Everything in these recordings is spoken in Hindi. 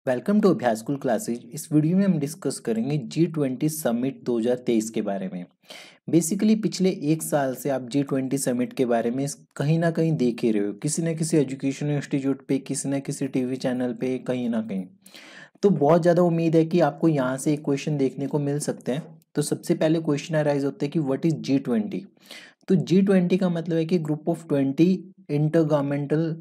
वेलकम टू अभ्यास स्कूल क्लासेज। इस वीडियो में हम डिस्कस करेंगे G20 समिट 2023 के बारे में। बेसिकली पिछले एक साल से आप G20 समिट के बारे में कहीं ना कहीं देख ही रहे हो, किसी ना किसी एजुकेशन इंस्टीट्यूट पे, किसी ना किसी टीवी चैनल पे, कहीं ना कहीं। तो बहुत ज़्यादा उम्मीद है कि आपको यहाँ से एक क्वेश्चन देखने को मिल सकते हैं। तो सबसे पहले क्वेश्चन अराइज होते हैं कि व्हाट इज G20। तो G20 का मतलब है कि group of 20 inter governmental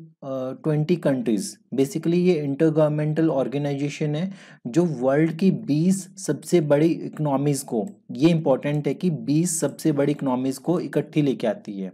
20 countries. Basically ये इंटर गवर्नमेंटल ऑर्गेनाइजेशन है जो वर्ल्ड की 20 सबसे बड़ी इकोनॉमीज को, ये इंपॉर्टेंट है कि 20 सबसे बड़ी इकोनॉमीज को इकट्ठी लेके आती है।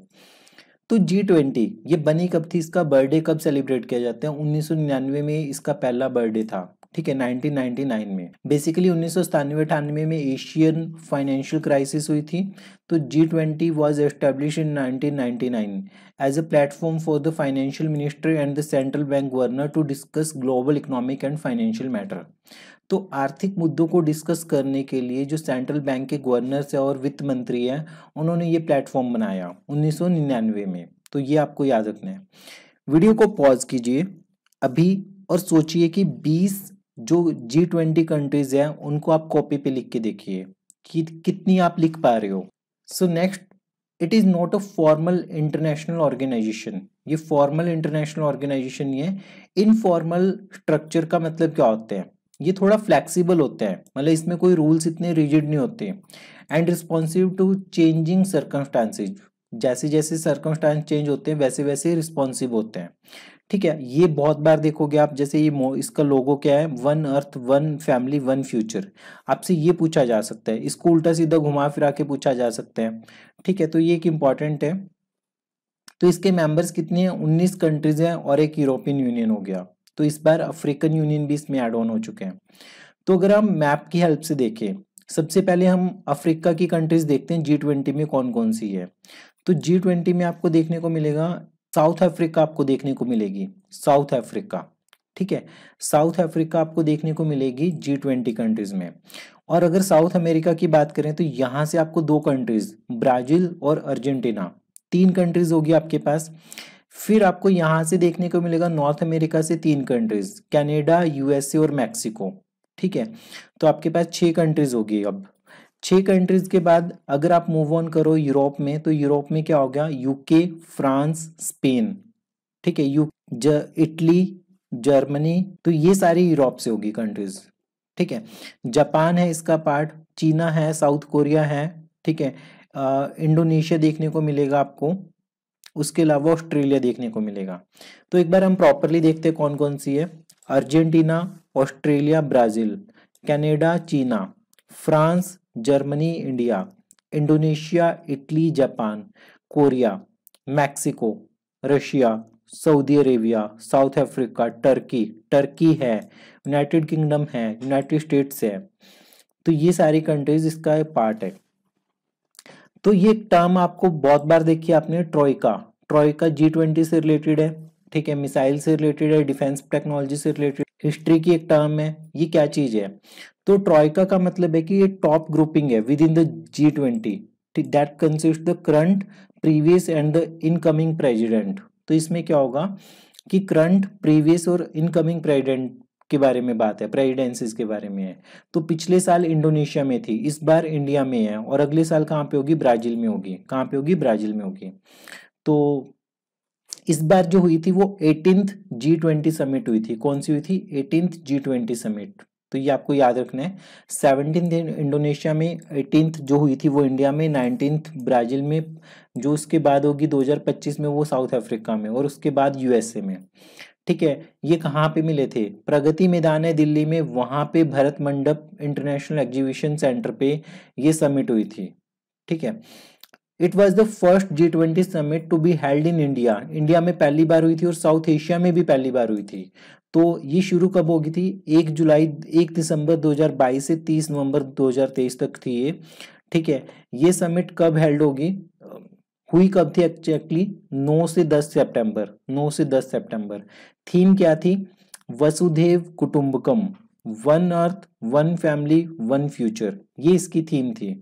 तो G20 ये बनी कब थी, इसका बर्थडे कब सेलिब्रेट किया जाता है? 1999 में इसका पहला बर्थडे था। ठीक है, 1999 में। बेसिकली 1997-98 में एशियन फाइनेंशियल क्राइसिस हुई थी। तो G20 was establish in 1999 as a platform for the financial minister and the central bank governor to discuss global economic and financial matter. तो आर्थिक मुद्दों को डिस्कस करने के लिए जो सेंट्रल बैंक के गवर्नर्स है और वित्त मंत्री हैं, उन्होंने ये प्लेटफॉर्म बनाया 1999 में। तो ये आपको याद रखना है। वीडियो को पॉज कीजिए अभी और सोचिए कि 20 जो G20 कंट्रीज हैं उनको आप कॉपी पे लिख के देखिए कि कितनी आप लिख पा रहे हो। So next, it is not a formal international organisation. ये फॉर्मल इंटरनेशनल ऑर्गेनाइजेशन नहीं है। इनफॉर्मल स्ट्रक्चर का मतलब क्या होता है? ये थोड़ा फ्लेक्सिबल होता है, मतलब इसमें कोई रूल्स इतने रिजिड नहीं होते। And responsive to changing circumstances, जैसे जैसे सर्कमस्टांस चेंज होते हैं वैसे वैसे रिस्पॉन्सिव होते हैं। ठीक है, ये बहुत बार देखोगे आप, जैसे ये इसका लोगो क्या है, one earth one family one future. आपसे ये पूछा जा सकता है, इसको उल्टा सीधा घुमा फिरा के पूछा जा सकता है। ठीक है, तो ये एक इम्पॉर्टेंट है। तो इसके मेंबर्स कितने हैं? 19 कंट्रीज हैं और एक यूरोपियन यूनियन हो गया। तो इस बार अफ्रीकन यूनियन भी इसमें ऐड ऑन हो चुके हैं। तो अगर हम मैप की हेल्प से देखें, सबसे पहले हम अफ्रीका की कंट्रीज देखते हैं G20 में कौन कौन सी है। तो G20 में आपको देखने को मिलेगा साउथ अफ्रीका, आपको देखने को मिलेगी साउथ अफ्रीका। ठीक है, साउथ अफ्रीका आपको देखने को मिलेगी G20 कंट्रीज में। और अगर साउथ अमेरिका की बात करें तो यहां से आपको दो कंट्रीज, ब्राजील और अर्जेंटीना, तीन कंट्रीज होगी आपके पास। फिर आपको यहां से देखने को मिलेगा नॉर्थ अमेरिका से तीन कंट्रीज, कनाडा, यूएसए और मैक्सिको। ठीक है, तो आपके पास 6 कंट्रीज होगी। अब 6 कंट्रीज के बाद अगर आप मूव ऑन करो यूरोप में, तो यूरोप में क्या होगा? UK, France, Spain. ठीक है, इटली, जर्मनी, तो ये सारी यूरोप से होगी कंट्रीज। ठीक है, जापान है इसका पार्ट, चीना है, साउथ कोरिया है। ठीक है, इंडोनेशिया देखने को मिलेगा आपको, उसके अलावा ऑस्ट्रेलिया देखने को मिलेगा। तो एक बार हम प्रॉपरली देखते हैं कौन कौन सी है। अर्जेंटीना, ऑस्ट्रेलिया, ब्राजील, कनाडा, चीना, France, Germany, India, Indonesia, Italy, Japan, Korea, Mexico, Russia, Saudi Arabia, south Africa, Turkey, Turkey है, यूनाइटेड किंगडम है, यूनाइटेड स्टेट्स है। तो ये सारी कंट्रीज इसका पार्ट है। तो ये टर्म आपको बहुत बार देखी आपने, ट्रोइका। ट्रोइका G20 से रिलेटेड है। ठीक है, मिसाइल से रिलेटेड है, डिफेंस टेक्नोलॉजी से रिलेटेड, हिस्ट्री की एक टर्म है। ये क्या चीज है? तो ट्रोइका का मतलब है कि ये टॉप ग्रुपिंग है विद इन द G20। ठीक, that consist the current, previous and the incoming president. तो इसमें क्या होगा कि करंट, प्रीवियस और इनकमिंग प्रेसिडेंट के बारे में बात है, प्रेसिडेंसीज के बारे में है। तो पिछले साल इंडोनेशिया में थी, इस बार इंडिया में है, और अगले साल कहाँ पे होगी? ब्राजील में होगी। कहाँ पे होगी? ब्राजील में होगी। तो इस बार जो हुई थी वो 18th G20 समिट हुई थी। कौन सी हुई थी? 18th G20 summit. तो ये आपको याद रखना है। 17th इंडोनेशिया में, 18th जो हुई थी वो इंडिया में, 19th ब्राजील में, जो उसके बाद होगी 2025 में वो साउथ अफ्रीका में, और उसके बाद यूएसए में। ठीक है, ये कहाँ पे मिले थे? प्रगति मैदान है दिल्ली में, वहां पे भरत मंडप इंटरनेशनल एग्जीबिशन सेंटर पे ये समिट हुई थी। ठीक है, it was the first G20 summit to be held in India. India में पहली बार हुई थी और साउथ एशिया में भी पहली बार हुई थी। तो ये शुरू कब होगी थी? 1 दिसंबर 2022 से 30 नवंबर 2023 तक थी ये। ठीक है, ये समिट कब हेल्ड होगी, हुई कब थी एक्जैक्टली? 9 से 10 सितंबर, 9 से 10 सितंबर। थीम क्या थी? वसुधैव कुटुंबकम, one earth one family one future, ये इसकी थीम थी।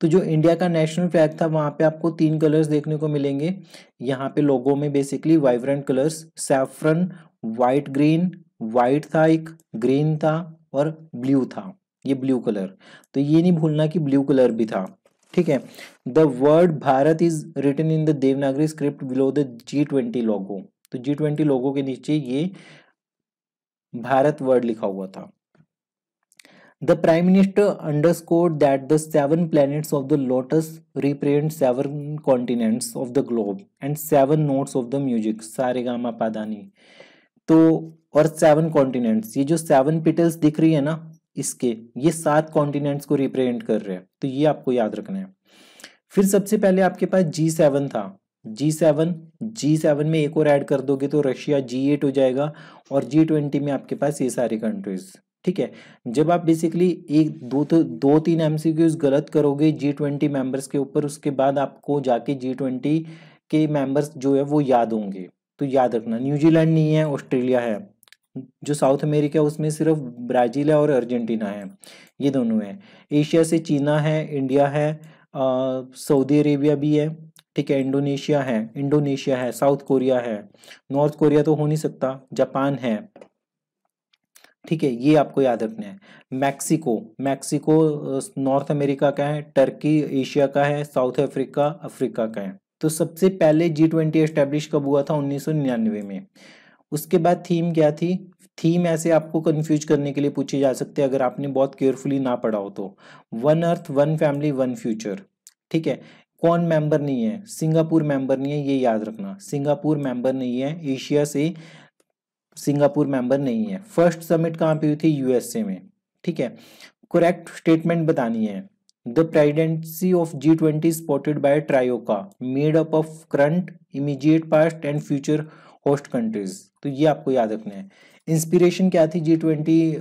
तो जो इंडिया का नेशनल फ्लैग था वहां पे आपको 3 कलर्स देखने को मिलेंगे। यहाँ पे लोगो में basically vibrant colours, saffron, white, green white था, एक ग्रीन था और ब्लू था, ये ब्लू कलर। तो ये नहीं भूलना कि ब्लू कलर भी था, ठीक है। The word Bharat is written in the Devanagari script below the G20 logo. तो G20 लोगो के नीचे ये भारत वर्ड लिखा हुआ था। The Prime Minister underscored that the 7 planets of the lotus represent 7 continents of the globe and 7 notes of the music, Saregama पादानी। तो और 7 कॉन्टिनेंट्स, ये जो 7 पेटल्स दिख रही है ना इसके, ये 7 कॉन्टिनेंट्स को रिप्रेजेंट कर रहे हैं, तो ये आपको याद रखना है। फिर सबसे पहले आपके पास G7 था, G7 में एक और ऐड कर दोगे तो रशिया G8 हो जाएगा, और G20 में आपके पास ये सारी कंट्रीज, ठीक है। जब आप बेसिकली एक दो तीन MCQs गलत करोगे G20 मेंबर्स के ऊपर, उसके बाद आपको जाके G20 के मेंबर्स जो है वो याद होंगे। तो याद रखना, न्यूजीलैंड नहीं है, ऑस्ट्रेलिया है। जो साउथ अमेरिका है उसमें सिर्फ ब्राजील है और अर्जेंटीना है, ये दोनों है। एशिया से चीना है, इंडिया है, सऊदी अरेबिया भी है, ठीक है, इंडोनेशिया है, साउथ कोरिया है, नॉर्थ कोरिया तो हो नहीं सकता, जापान है, ठीक है, ये आपको याद रखना है। मैक्सिको नॉर्थ अमेरिका का है, टर्की एशिया का है, साउथ अफ्रीका अफ्रीका का है। तो सबसे पहले G20 एस्टेब्लिश कब हुआ था? 1999 में। उसके बाद थीम क्या थी? थीम ऐसे आपको कंफ्यूज करने के लिए पूछे जा सकते हैं अगर आपने बहुत केयरफुली ना पढ़ा हो तो। One earth, one family, one future, ठीक है। कौन मेंबर नहीं है? सिंगापुर मेंबर नहीं है, ये याद रखना, सिंगापुर मेंबर नहीं है, एशिया से सिंगापुर मेंबर नहीं है। फर्स्ट समिट कहाँ पे हुई थी? USA में, ठीक है। करेक्ट स्टेटमेंट बतानी है। The presidency of G20 supported by troika, made up of current, immediate past and future host countries. तो ये आपको याद रखना है। इंस्पिरेशन क्या थी G20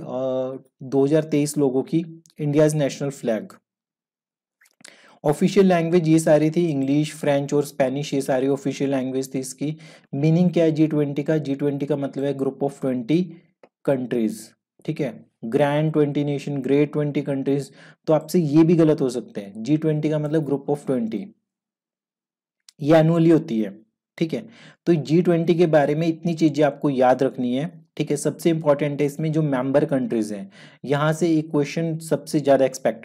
2023 लोगों की? India's national flag. Official language ये सारी थी, इंग्लिश, फ्रेंच और स्पेनिश, ये सारी ऑफिशियल लैंग्वेज थी इसकी। मीनिंग क्या है G20 का? G20 का मतलब है ग्रुप ऑफ 20 कंट्रीज, ठीक है। Grand 20 nation, great 20 countries. तो आपसे ये भी गलत हो सकते हैं, G20 का मतलब ग्रुप ऑफ 20, ये एनुअली होती है, ठीक है। तो G20 के बारे में इतनी चीजें आपको याद रखनी है, ठीक है। सबसे इंपॉर्टेंट है इसमें जो मेंबर कंट्रीज हैं, यहाँ से एक क्वेश्चन सबसे ज्यादा एक्सपेक्टेड